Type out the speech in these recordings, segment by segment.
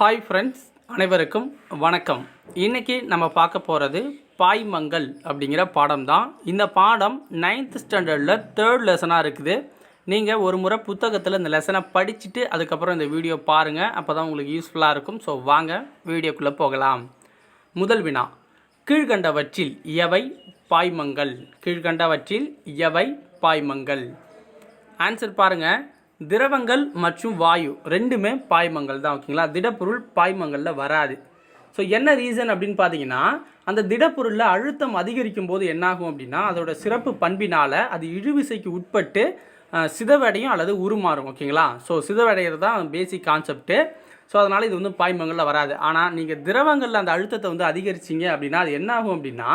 Hi friends, அனைவருக்கும் வணக்கம். இன்றைக்கி நம்ம பார்க்க போகிறது பாய்மங்கள் அப்படிங்கிற பாடம் தான். இந்த பாடம் 9th ஸ்டாண்டர்டில் 3rd லெசனாக இருக்குது. நீங்கள் ஒரு முறை புத்தகத்தில் இந்த லெசனை படிச்சுட்டு அதுக்கப்புறம் இந்த வீடியோ பாருங்கள். அப்போ தான் உங்களுக்கு யூஸ்ஃபுல்லாக இருக்கும். ஸோ வாங்க வீடியோக்குள்ளே போகலாம். முதல் வினா, கீழ்கண்டவற்றில் எவை பாய்மங்கள்? கீழ்கண்டவற்றில் எவை பாய்மங்கள்? ஆன்சர் பாருங்கள். திரவங்கள் மற்றும் வாயு ரெண்டுமே பாய்மங்கள் தான். ஓகேங்களா, திடப்பொருள் பாய்மங்களில் வராது. ஸோ என்ன ரீசன் அப்படின்னு பார்த்தீங்கன்னா, அந்த திடப்பொருளில் அழுத்தம் அதிகரிக்கும் போது என்னாகும் அப்படின்னா, அதோட சிறப்பு பண்பினால் அது இழுவிசைக்கு உட்பட்டு சிதவடையும் அல்லது உருமாறும். ஓகேங்களா, ஸோ சிதவடைகிறது தான் பேசிக் கான்செப்ட்டு. ஸோ அதனால் இது வந்து பாய்மங்களில் வராது. ஆனால் நீங்கள் திரவங்களில் அந்த அழுத்தத்தை வந்து அதிகரிச்சிங்க அப்படின்னா அது என்னாகும் அப்படின்னா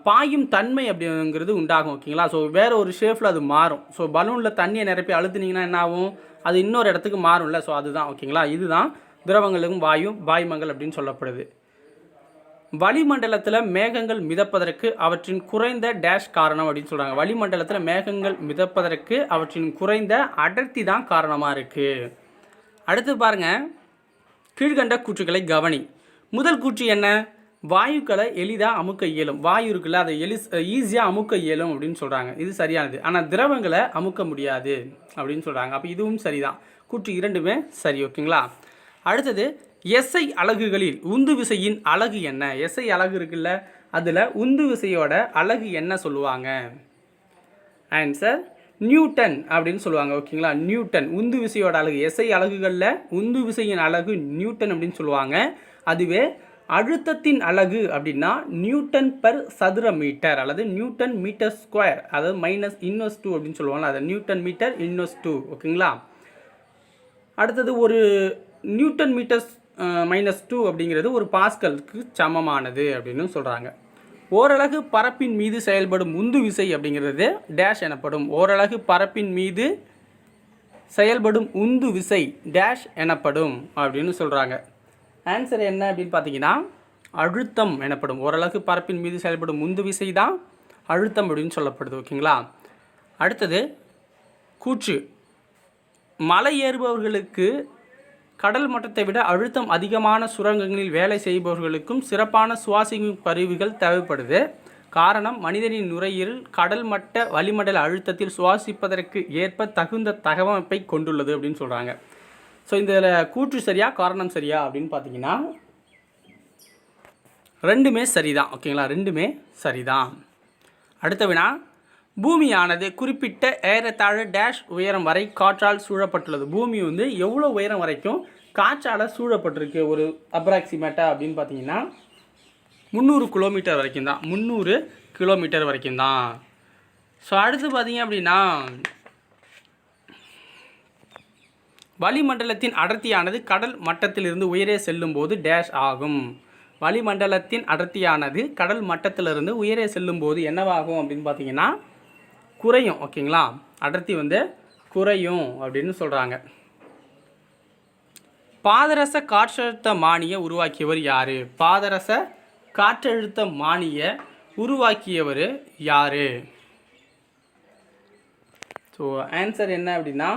பாயும் தன்மை அப்படிங்கிறது உண்டாகும். ஓகேங்களா, ஸோ வேறு ஒரு ஷேப்பில் அது மாறும். ஸோ பலூனில் தண்ணியை நிரப்பி அழுத்துனீங்கன்னா என்ன ஆகும்? அது இன்னொரு இடத்துக்கு மாறும்ல. ஸோ அதுதான். ஓகேங்களா, இதுதான் திரவங்களுக்கும் பாய்மங்கள் அப்படின்னு சொல்லப்படுது. வளிமண்டலத்தில் மேகங்கள் மிதப்பதற்கு அவற்றின் குறைந்த டேஷ் காரணம் அப்படின்னு சொல்கிறாங்க. வளிமண்டலத்தில் மேகங்கள் மிதப்பதற்கு அவற்றின் குறைந்த அடர்த்தி தான் காரணமாக இருக்குது. அடுத்து பாருங்கள், கீழ்கண்ட கூற்றுக்களை கவனி. முதல் கூற்று என்ன? வாயுக்களை எளிதாக அமுக்க இயலும். வாயு இருக்குல்ல, அதை ஈஸியாக அமுக்க இயலும் அப்படின்னு சொல்கிறாங்க. இது சரியானது. ஆனால் திரவங்களை அமுக்க முடியாது அப்படின்னு சொல்கிறாங்க. அப்போ இதுவும் சரிதான். கூற்று இரண்டுமே சரி. ஓகேங்களா. அடுத்தது, எஸ்ஐ அலகுகளில் உந்து விசையின் அலகு என்ன? எஸ்ஐ அலகு இருக்குல்ல, அதில் உந்து விசையோட அலகு என்ன சொல்லுவாங்க? ஆன்சர் நியூட்டன் அப்படின்னு சொல்லுவாங்க. ஓகேங்களா, நியூட்டன் உந்து விசையோட அலகு. எஸ்ஐ அலகுகளில் உந்து விசையின் அலகு நியூட்டன் அப்படின்னு சொல்லுவாங்க. அதுவே அழுத்தத்தின் அலகு அப்படின்னா நியூட்டன் பெர் சதுர மீட்டர் அல்லது நியூட்டன் மீட்டர் ஸ்கொயர், அதாவது -2 அப்படின்னு சொல்லுவாங்க. அதை நியூட்டன் மீட்டர் -2. ஓகேங்களா. அடுத்தது, ஒரு நியூட்டன் மீட்டர் -2 அப்படிங்கிறது ஒரு பாஸ்கலுக்கு சமமானது அப்படின்னு சொல்கிறாங்க. ஓரலகு பரப்பின் மீது செயல்படும் உந்து விசை அப்படிங்கிறது டேஷ் எனப்படும். ஓரலகு பரப்பின் மீது செயல்படும் உந்து விசை டேஷ் எனப்படும் அப்படின்னு சொல்கிறாங்க. ஆன்சர் என்ன அப்படின்னு பார்த்தீங்கன்னா அழுத்தம் எனப்படும். ஓரளவுக்கு பரப்பின் மீது செயல்படும் உந்து விசை தான் அழுத்தம் அப்படின்னு சொல்லப்படுது. ஓகேங்களா. அடுத்தது, கூற்று மலை ஏறுபவர்களுக்கு கடல் மட்டத்தை விட அழுத்தம் அதிகமான சுரங்கங்களில் வேலை செய்பவர்களுக்கும் சிறப்பான சுவாசிக்கும் கருவிகள் தேவைப்படுது. காரணம், மனிதனின் நுரையீரல் கடல் மட்ட வளிமண்டல அழுத்தத்தில் சுவாசிப்பதற்கு ஏற்ப தகுந்த தகவமைப்பை கொண்டுள்ளது அப்படின்னு சொல்கிறாங்க. ஸோ இதில் கூற்று சரியா காரணம் சரியா அப்படின்னு பார்த்தீங்கன்னா ரெண்டுமே சரிதான். ஓகேங்களா, ரெண்டுமே சரிதான். அடுத்த வினா, பூமியானது குறிப்பிட்ட ஏறத்தாழ டேஷ் உயரம் வரை காற்றால் சூழப்பட்டுள்ளது. பூமி வந்து எவ்வளோ உயரம் வரைக்கும் காற்றால் சூழப்பட்டிருக்கு ஒரு அப்ராக்சிமேட்டாக அப்படின்னு பார்த்தீங்கன்னா 300 கிலோமீட்டர் வரைக்கும் தான். 300 கிலோமீட்டர் வரைக்கும் தான். ஸோ அடுத்து பார்த்தீங்க அப்படின்னா, வளிமண்டலத்தின் அடர்த்தியானது கடல் மட்டத்திலிருந்து உயரே செல்லும் போது டேஷ் ஆகும். வளிமண்டலத்தின் அடர்த்தியானது கடல் மட்டத்திலிருந்து உயரே செல்லும் போது என்னவாகும் அப்படின்னு பார்த்தீங்கன்னா குறையும். ஓகேங்களா, அடர்த்தி வந்து குறையும் அப்படின்னு சொல்கிறாங்க. பாதரச காற்றழுத்த மானியை உருவாக்கியவர் யார்? பாதரச காற்றழுத்த மானியை உருவாக்கியவர் யார்? ஸோ ஆன்சர் என்ன அப்படின்னா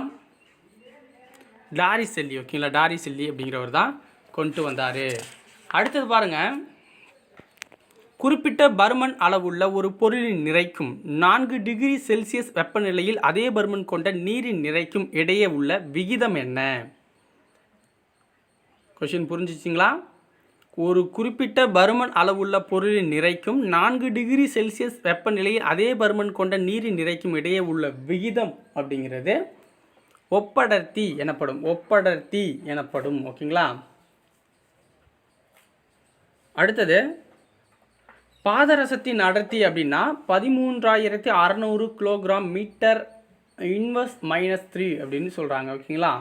டாரிசெல்லி. ஓகேங்களா, டாரிசெல்லி அப்படிங்கிறவர் தான் கொண்டு வந்தார். அடுத்தது பாருங்கள், குறிப்பிட்ட பருமன் அளவுள்ள ஒரு பொருளின் நிறைக்கும் 4 டிகிரி செல்சியஸ் வெப்பநிலையில் அதே பருமன் கொண்ட நீரின் நிறைக்கும் இடையே உள்ள விகிதம் என்ன? கொஸ்டின் புரிஞ்சிச்சிங்களா? ஒரு குறிப்பிட்ட பருமன் அளவுள்ள பொருளின் நிறைக்கும் 4 டிகிரி செல்சியஸ் வெப்பநிலையில் அதே பருமன் கொண்ட நீரின் நிறைக்கும் இடையே உள்ள விகிதம் அப்படிங்கிறது ஒப்படர்த்தி எனப்படும். ஒப்படர்த்தி எனப்படும். ஓகேங்களா. அடுத்தது, பாதரசத்தின் அடர்த்தி அப்படின்னா 13,600 கிலோகிராம் மீட்டர் இன்வர்ஸ் -3 அப்படின்னு சொல்கிறாங்க. ஓகேங்களா.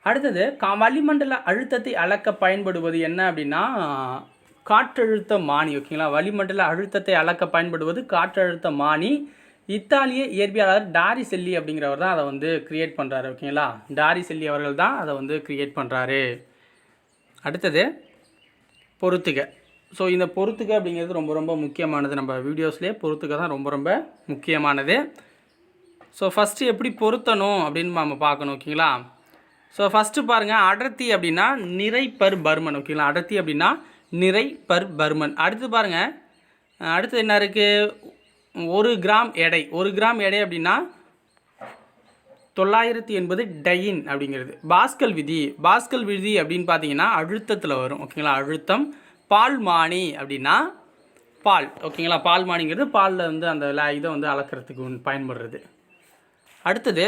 அடுத்தது, வளிமண்டல அழுத்தத்தை அளக்க பயன்படுவது என்ன அப்படின்னா காற்றழுத்த மானி. ஓகேங்களா, வளிமண்டல அழுத்தத்தை அளக்க பயன்படுவது காற்றழுத்த மானி. இத்தாலிய இயற்பியலாளர் டாரிசெல்லி அப்படிங்கிறவர் தான் அதை வந்து கிரியேட் பண்ணுறாரு. ஓகேங்களா, டாரிசெல்லி அவர்கள் தான் அதை வந்து கிரியேட் பண்ணுறாரு. அடுத்தது, பொறுத்துக. ஸோ இந்த பொறுத்துக அப்படிங்கிறது ரொம்ப ரொம்ப முக்கியமானது. நம்ம வீடியோஸ்லேயே பொறுத்துக தான் ரொம்ப ரொம்ப முக்கியமானது. ஸோ ஃபஸ்ட்டு எப்படி பொருத்தணும் அப்படின்னு நம்ம பார்க்கணும். ஓகேங்களா. ஸோ ஃபஸ்ட்டு பாருங்கள், அடர்த்தி அப்படின்னா நிறை பர் பருமன். ஓகேங்களா, அடர்த்தி அப்படின்னா நிறை பர் பருமன். அடுத்து பாருங்கள், அடுத்து என்ன இருக்குது, 1 கிராம் எடை. 1 கிராம் எடை அப்படின்னா 980 டையின் அப்படிங்கிறது. பாஸ்கல் விதி. பாஸ்கல் விதி அப்படின்னு பார்த்தீங்கன்னா அழுத்தத்தில் வரும். ஓகேங்களா, அழுத்தம். பால்மானி அப்படின்னா பால். ஓகேங்களா, பால்மானிங்கிறது பாலில் வந்து அந்த இதை வந்து அளக்கிறதுக்கு பயன்படுறது. அடுத்தது,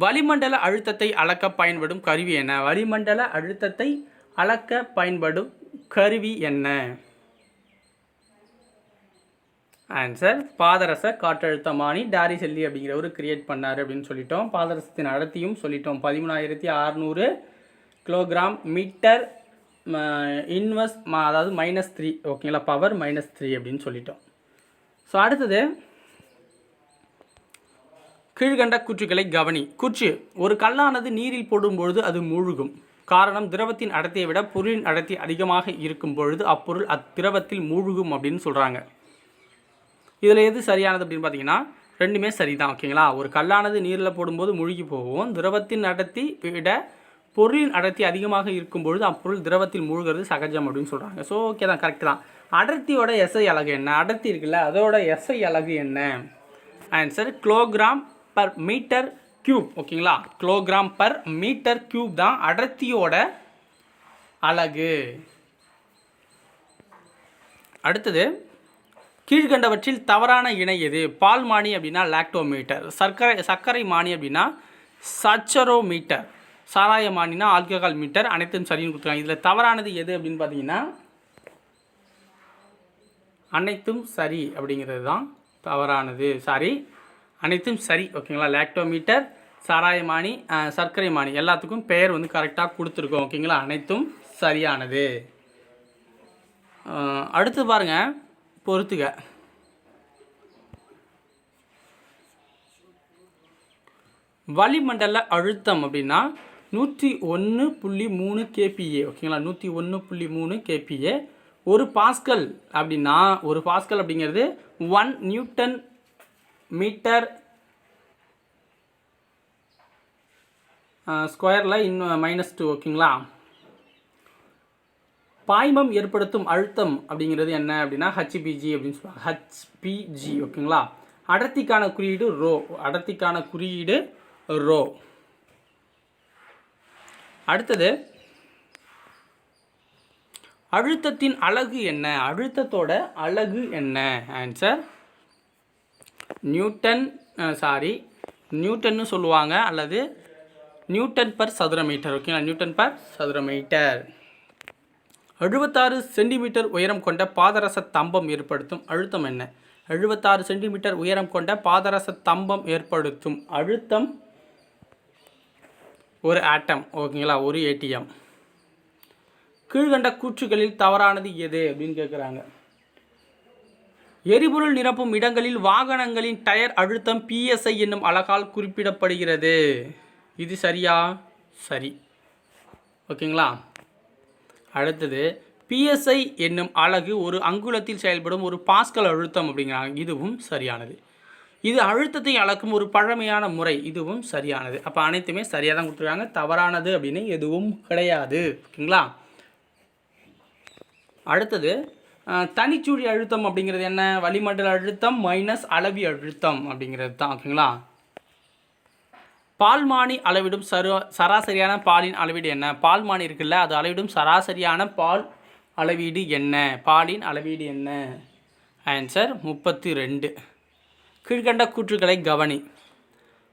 வளிமண்டல அழுத்தத்தை அளக்க பயன்படும் கருவி என்ன? வளிமண்டல அழுத்தத்தை அளக்க பயன்படும் கருவி என்ன? ஆன்சர் பாதரச காற்றழுத்தமானி. டாரிசெல்லி அப்படிங்கிறவர் கிரியேட் பண்ணார் அப்படின்னு சொல்லிட்டோம். பாதரசத்தின் அடர்த்தியும் சொல்லிட்டோம், 13,600 கிலோகிராம் மீட்டர் இன்வெர்ஸ், அதாவது -3. ஓகேங்களா, பவர் -3 அப்படின்னு சொல்லிட்டோம். ஸோ அடுத்தது, கீழ்கண்ட கூற்றுக்களை கவனி. கூற்று: ஒரு கல்லானது நீரில் போடும்பொழுது அது மூழ்கும். காரணம், திரவத்தின் அடர்த்தியை விட பொருளின் அடர்த்தி அதிகமாக இருக்கும் பொழுது அப்பொருள் அத்திரவத்தில் மூழ்கும் அப்படின்னு சொல்கிறாங்க. இதில் எது சரியானது அப்படின்னு பார்த்தீங்கன்னா ரெண்டுமே சரிதான். ஓகேங்களா, ஒரு கல்லானது நீரில் போடும்போது மூழ்கி போகும். திரவத்தின் அடர்த்தி விட பொருளின் அடர்த்தி அதிகமாக இருக்கும் பொழுது அப்பொருள் திரவத்தில் மூழ்கிறது சகஜம் அப்படின்னு சொல்கிறாங்க. ஸோ ஓகே தான், கரெக்ட் தான். அடர்த்தியோட எஸ்ஐ அலகு என்ன? அடர்த்தி இருக்குல்ல, அதோட எஸ்ஐ அலகு என்ன? Answer kilogram per metre cube. ஓகேங்களா, கிலோகிராம் பர் மீட்டர் கியூப் தான் அடர்த்தியோட அலகு. அடுத்தது, கீழ்கண்டவற்றில் தவறான இணை எது? பால்மானி அப்படின்னா லாக்டோமீட்டர். சர்க்கரை மானி அப்படின்னா சச்சரோமீட்டர். சாராயமானினா ஆல்கஹால் மீட்டர். அனைத்தும் சரின்னு கொடுத்துருக்காங்க. இதில் தவறானது எது அப்படின்னு பார்த்தீங்கன்னா அனைத்தும் சரி அப்படிங்கிறது தான் தவறானது. அனைத்தும் சரி. ஓகேங்களா, லாக்டோமீட்டர், சாராயமானி, சர்க்கரை மானி எல்லாத்துக்கும் பெயர் வந்து கரெக்டாக கொடுத்துருக்கோம். ஓகேங்களா, அனைத்தும் சரியானது. அடுத்து பாருங்கள், பொறுத்துக. வளிமண்டல அழுத்தம் அப்படின்னா 101.3 kPa. ஓகேங்களா, 101.3 kPa. ஒரு பாஸ்கல் அப்படின்னா, ஒரு பாஸ்கல் அப்படிங்கிறது 1 நியூட்டன் மீட்டர் ஸ்கொயரில் இன்னும் -2. ஓகேங்களா, பாய்மம் ஏற்படுத்தும் அழுத்தம் அப்படிங்கிறது என்ன அப்படின்னா HPG அப்படின்னு சொல்லுவாங்க. HPG. ஓகேங்களா, அடர்த்திக்கான குறியீடு ரோ. அடர்த்திக்கான குறியீடு ரோ. அடுத்தது, அழுத்தத்தின் அலகு என்ன? அழுத்தத்தோட அலகு என்ன? ஆன்சர் நியூட்டன்னு சொல்லுவாங்க, அல்லது நியூட்டன் பர் சதுர மீட்டர். ஓகேங்களா, நியூட்டன் பர் சதுர மீட்டர். 76 சென்டிமீட்டர் உயரம் கொண்ட பாதரச தம்பம் ஏற்படுத்தும் அழுத்தம் என்ன? 76 சென்டிமீட்டர் உயரம் கொண்ட பாதரச தம்பம் ஏற்படுத்தும் அழுத்தம் ஒரு ஆட்டம். ஓகேங்களா, ஒரு ATM. கீழ்கண்ட கூற்றுகளில் தவறானது எது அப்படின்னு கேட்குறாங்க. எரிபொருள் நிரப்பும் இடங்களில் வாகனங்களின் டயர் அழுத்தம் PSI என்னும் அலகால் குறிப்பிடப்படுகிறது. இது சரியா? சரி. ஓகேங்களா, அடுத்தது, PSI என்னும் அலகு ஒரு அங்குலத்தில் செயல்படும் ஒரு பாஸ்கல் அழுத்தம் அப்படிங்கிறாங்க. இதுவும் சரியானது. இது அழுத்தத்தை அளக்கும் ஒரு பழமையான முறை. இதுவும் சரியானது. அப்போ அனைத்துமே சரியாக தான் கொடுத்துருக்காங்க. தவறானது அப்படின்னு எதுவும் கிடையாது. ஓகேங்களா, அடுத்தது, தனிச்சுழி அழுத்தம் அப்படிங்கிறது என்ன? வளிமண்டல அழுத்தம் மைனஸ் அளவி அழுத்தம் அப்படிங்கிறது தான். ஓகேங்களா, பால்மானி அளவிடும் சராசரியான பாலின் அளவீடு என்ன? பால்மானி இருக்குல்ல, அது அளவிடும் சராசரியான பால் அளவீடு என்ன? பாலின் அளவீடு என்ன? ஆன்சர் 32. கீழ்கண்ட கூற்றுக்களை கவனி.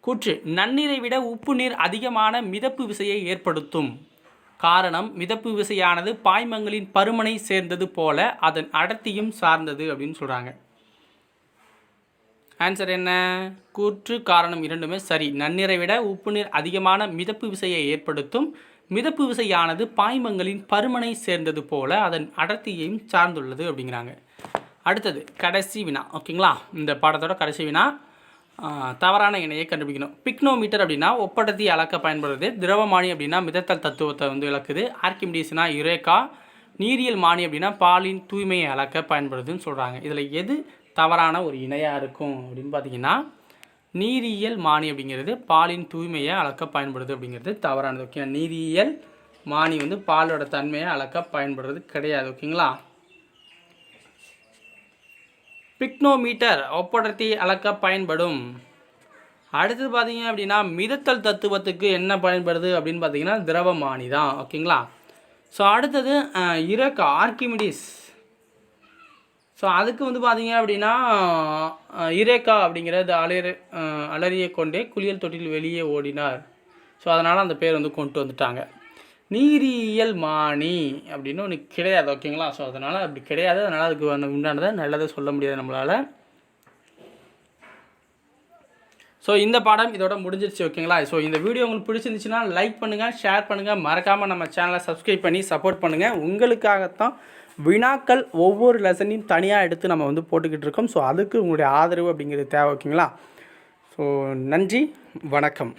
கூற்று: நன்னீரை விட உப்பு நீர் அதிகமான மிதப்பு விசையை ஏற்படுத்தும். காரணம், மிதப்பு விசையானது பாய்மங்களின் பருமனை சேர்ந்தது போல அதன் அடர்த்தியும் சார்ந்தது அப்படின்னு சொல்கிறாங்க. ஆன்சர் என்ன? கூற்று, காரணம் இரண்டுமே சரி. நன்னீரை விட உப்பு நீர் அதிகமான மிதப்பு விசையை ஏற்படுத்தும். மிதப்பு விசையானது பாய்மங்களின் பருமனை சேர்ந்தது போல அதன் அடர்த்தியையும் சார்ந்துள்ளது அப்படிங்கிறாங்க. அடுத்தது கடைசி வினா. ஓகேங்களா, இந்த பாடத்தோட கடைசி வினா, தவறான இணையை கண்டுபிடிக்கணும். பிக்னோமீட்டர் அப்படின்னா ஒப்படத்தை அளக்க பயன்படுறது. திரவமானி அப்படின்னா மிதத்தல் தத்துவத்தை வந்து விளக்குது. ஆர்கிமிடிஸ்னா யுரேகா. நீரியல் மானி அப்படின்னா பாலின் தூய்மையை அளக்க பயன்படுதுன்னு சொல்கிறாங்க. இதில் எது தவறான ஒரு இணையாக இருக்கும் அப்படின்னு பார்த்தீங்கன்னா நீரியல் மானி அப்படிங்கிறது பாலின் தூய்மையை அளக்க பயன்படுது அப்படிங்கிறது தவறானது. ஓகே, நீரியல் மானி வந்து பாலோட தன்மையை அளக்க பயன்படுறது கிடையாது. ஓகேங்களா. பிக்னோமீட்டர் ஒப்படர்த்தி அளக்க பயன்படும். அடுத்தது பார்த்தீங்க அப்படின்னா மிதத்தல் தத்துவத்துக்கு என்ன பயன்படுது அப்படின்னு பார்த்தீங்கன்னா திரவமானி தான். ஓகேங்களா. ஸோ அடுத்தது இறக்க ஆர்கிமிடிஸ். ஸோ அதுக்கு வந்து பார்த்தீங்க அப்படின்னா இரேக்கா அப்படிங்கிறது அலறிய கொண்டே குளியல் தொட்டில் வெளியே ஓடினார். ஸோ அதனால் அந்த பேர் வந்து கொண்டு வந்துட்டாங்க. நீரியல் மானி அப்படின்னு ஒன்று கிடையாது. ஓகேங்களா. ஸோ அதனால் அப்படி கிடையாது. அதனால் அதுக்கு உண்டானதை நல்லதை சொல்ல முடியாது நம்மளால். ஸோ இந்த பாடம் இதோட முடிஞ்சிருச்சு. ஓகேங்களா. ஸோ இந்த வீடியோ உங்களுக்கு பிடிச்சிருந்துச்சுன்னா லைக் பண்ணுங்கள், ஷேர் பண்ணுங்கள், மறக்காமல் நம்ம சேனலை சப்ஸ்கிரைப் பண்ணி சப்போர்ட் பண்ணுங்கள். உங்களுக்காகத்தான் வினாக்கள் ஒவ்வொரு லெசனையும் தனியாக எடுத்து நம்ம வந்து போட்டுக்கிட்டு இருக்கோம். ஸோ அதுக்கு உங்களுடைய ஆதரவு அப்படிங்கிறது தேவை. ஓகேங்களா. ஸோ நன்றி, வணக்கம்.